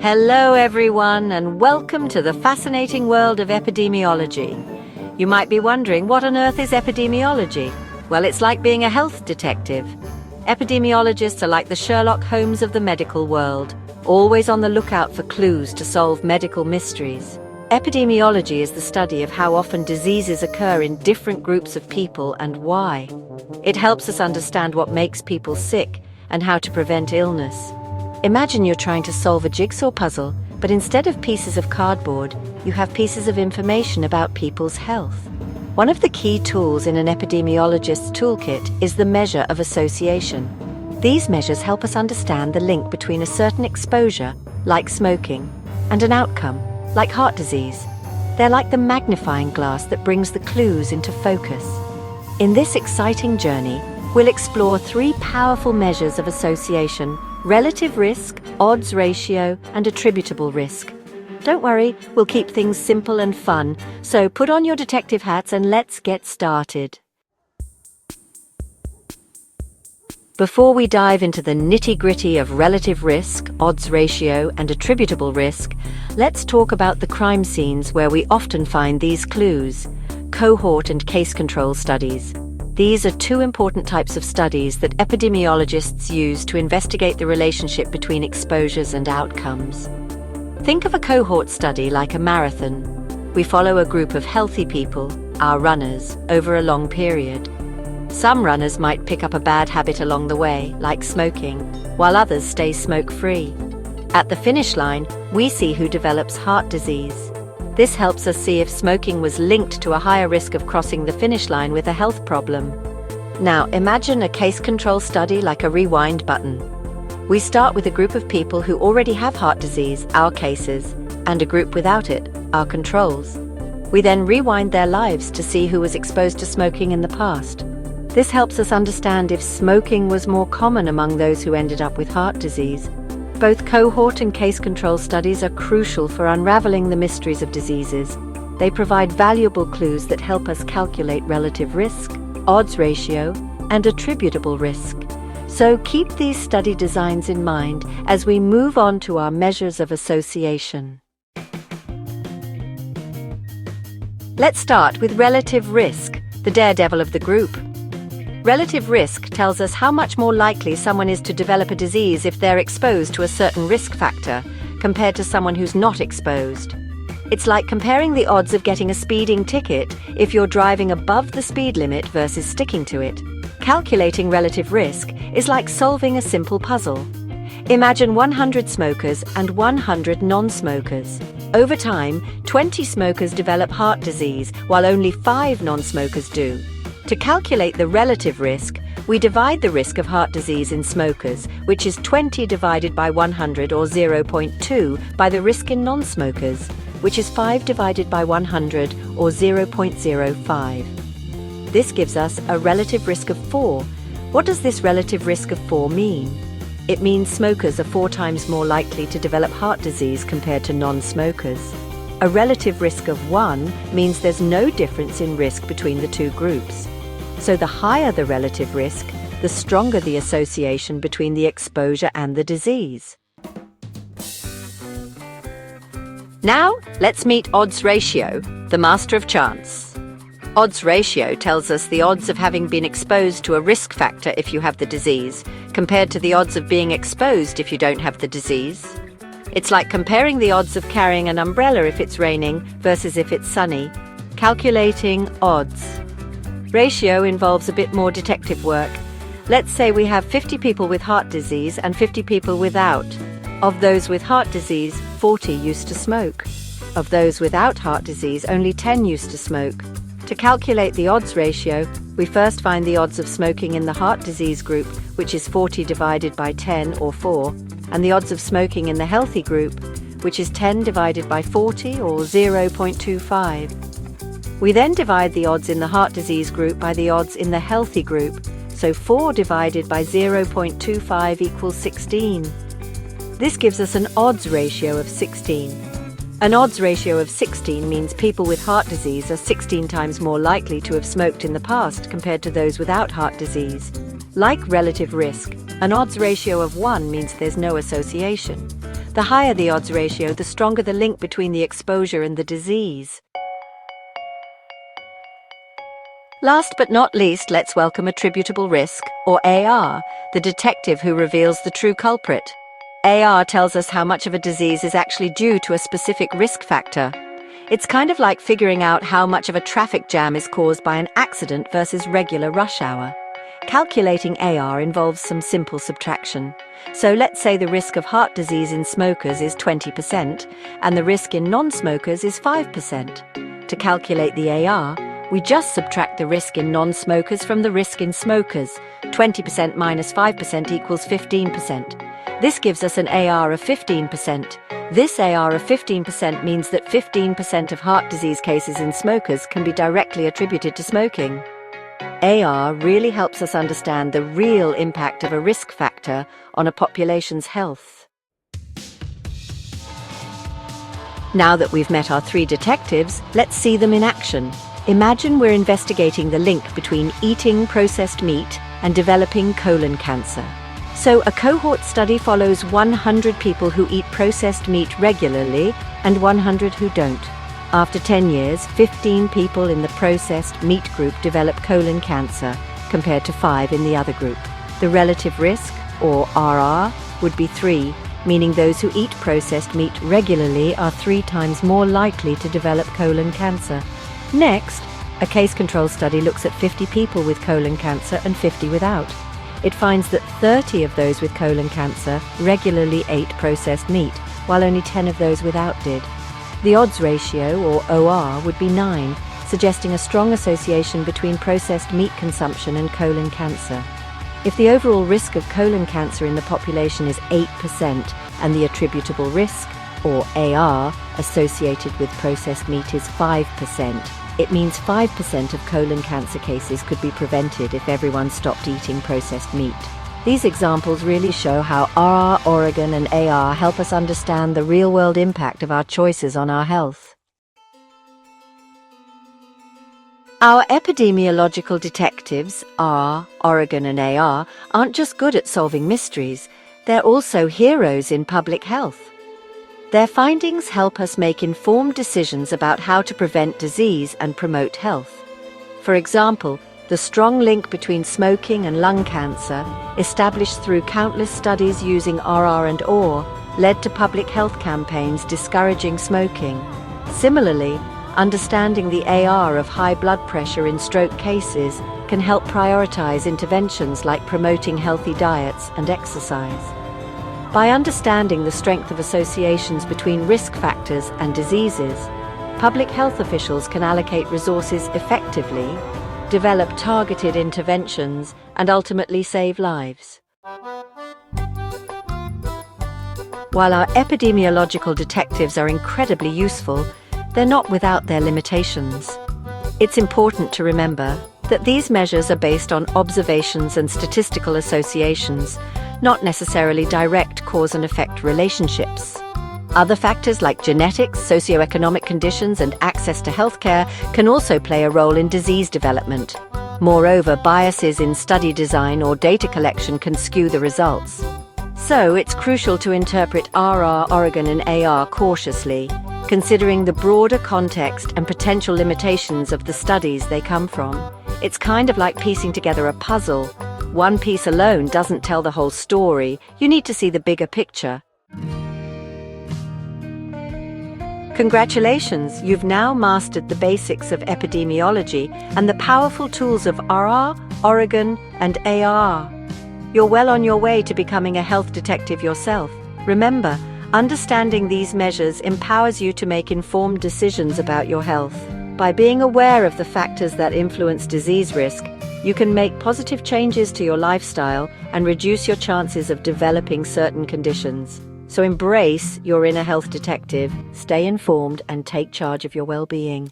Hello everyone, and welcome to the fascinating world of epidemiology. You might be wondering, what on earth is epidemiology? Well, it's like being a health detective. Epidemiologists are like the Sherlock Holmes of the medical world, always on the lookout for clues to solve medical mysteries. Epidemiology is the study of how often diseases occur in different groups of people and why. It helps us understand what makes people sick and how to prevent illness. Imagine you're trying to solve a jigsaw puzzle, but instead of pieces of cardboard, you have pieces of information about people's health. One of the key tools in an epidemiologist's toolkit is the measure of association. These measures help us understand the link between a certain exposure, like smoking, and an outcome, like heart disease. They're like the magnifying glass that brings the clues into focus. In this exciting journey, we'll explore three powerful measures of association: relative risk, odds ratio, and attributable risk. Don't worry, we'll keep things simple and fun, so put on your detective hats and let's get started. Before we dive into the nitty-gritty of relative risk, odds ratio, and attributable risk, let's talk about the crime scenes where we often find these clues: cohort and case control studies. These are two important types of studies that epidemiologists use to investigate the relationship between exposures and outcomes. Think of a cohort study like a marathon. We follow a group of healthy people, our runners, over a long period. Some runners might pick up a bad habit along the way, like smoking, while others stay smoke-free. At the finish line, we see who develops heart disease. This helps us see if smoking was linked to a higher risk of crossing the finish line with a health problem. Now, imagine a case control study like a rewind button. We start with a group of people who already have heart disease, our cases, and a group without it, our controls. We then rewind their lives to see who was exposed to smoking in the past. This helps us understand if smoking was more common among those who ended up with heart disease. Both cohort and case control studies are crucial for unraveling the mysteries of diseases. They provide valuable clues that help us calculate relative risk, odds ratio, and attributable risk. So keep these study designs in mind as we move on to our measures of association. Let's start with relative risk, the daredevil of the group. Relative risk tells us how much more likely someone is to develop a disease if they're exposed to a certain risk factor compared to someone who's not exposed. It's like comparing the odds of getting a speeding ticket if you're driving above the speed limit versus sticking to it. Calculating relative risk is like solving a simple puzzle. Imagine 100 smokers and 100 non-smokers. Over time, 20 smokers develop heart disease, while only 5 non-smokers do. To calculate the relative risk, we divide the risk of heart disease in smokers, which is 20 divided by 100, or 0.2, by the risk in non-smokers, which is 5 divided by 100, or 0.05. This gives us a relative risk of 4. What does this relative risk of 4 mean? It means smokers are 4 times more likely to develop heart disease compared to non-smokers. A relative risk of 1 means there's no difference in risk between the two groups. So the higher the relative risk, the stronger the association between the exposure and the disease. Now, let's meet odds ratio, the master of chance. Odds ratio tells us the odds of having been exposed to a risk factor if you have the disease, compared to the odds of being exposed if you don't have the disease. It's like comparing the odds of carrying an umbrella if it's raining versus if it's sunny. Calculating odds. Ratio involves a bit more detective work. Let's say we have 50 people with heart disease and 50 people without. Of those with heart disease, 40 used to smoke. Of those without heart disease, only 10 used to smoke. To calculate the odds ratio, we first find the odds of smoking in the heart disease group, which is 40 divided by 10, or 4, and the odds of smoking in the healthy group, which is 10 divided by 40, or 0.25. We then divide the odds in the heart disease group by the odds in the healthy group, so 4 divided by 0.25 equals 16. This gives us an odds ratio of 16. An odds ratio of 16 means people with heart disease are 16 times more likely to have smoked in the past compared to those without heart disease. Like relative risk, an odds ratio of 1 means there's no association. The higher the odds ratio, the stronger the link between the exposure and the disease. Last but not least, let's welcome attributable risk, or AR, the detective who reveals the true culprit. AR tells us how much of a disease is actually due to a specific risk factor. It's kind of like figuring out how much of a traffic jam is caused by an accident versus regular rush hour. Calculating AR involves some simple subtraction. So let's say the risk of heart disease in smokers is 20% and the risk in non-smokers is 5%. To calculate the AR, we just subtract the risk in non-smokers from the risk in smokers. 20% minus 5% equals 15%. This gives us an AR of 15%. This AR of 15% means that 15% of heart disease cases in smokers can be directly attributed to smoking. AR really helps us understand the real impact of a risk factor on a population's health. Now that we've met our three detectives, let's see them in action. Imagine we're investigating the link between eating processed meat and developing colon cancer. So a cohort study follows 100 people who eat processed meat regularly and 100 who don't. After 10 years, 15 people in the processed meat group develop colon cancer, compared to 5 in the other group. The relative risk, or RR, would be 3, meaning those who eat processed meat regularly are 3 times more likely to develop colon cancer. Next, a case control study looks at 50 people with colon cancer and 50 without. It finds that 30 of those with colon cancer regularly ate processed meat, while only 10 of those without did. The odds ratio, or OR, would be 9, suggesting a strong association between processed meat consumption and colon cancer. If the overall risk of colon cancer in the population is 8% and the attributable risk, or AR, associated with processed meat is 5%, it means 5% of colon cancer cases could be prevented if everyone stopped eating processed meat. These examples really show how RR, Oregon, and AR help us understand the real-world impact of our choices on our health. Our epidemiological detectives, R, Oregon, and AR, aren't just good at solving mysteries, they're also heroes in public health. Their findings help us make informed decisions about how to prevent disease and promote health. For example, the strong link between smoking and lung cancer, established through countless studies using RR and OR, led to public health campaigns discouraging smoking. Similarly, understanding the AR of high blood pressure in stroke cases can help prioritize interventions like promoting healthy diets and exercise. By understanding the strength of associations between risk factors and diseases, public health officials can allocate resources effectively, develop targeted interventions, and ultimately save lives. While our epidemiological detectives are incredibly useful, they're not without their limitations. It's important to remember that these measures are based on observations and statistical associations, not necessarily direct cause and effect relationships. Other factors like genetics, socioeconomic conditions, and access to healthcare can also play a role in disease development. Moreover, biases in study design or data collection can skew the results. So, it's crucial to interpret RR, Oregon, and AR cautiously, considering the broader context and potential limitations of the studies they come from. It's kind of like piecing together a puzzle. One piece alone doesn't tell the whole story. You need to see the bigger picture. Congratulations, you've now mastered the basics of epidemiology and the powerful tools of RR, Oregon, and AR. You're well on your way to becoming a health detective yourself. Remember, understanding these measures empowers you to make informed decisions about your health. By being aware of the factors that influence disease risk, you can make positive changes to your lifestyle and reduce your chances of developing certain conditions. So embrace your inner health detective, stay informed, and take charge of your well-being.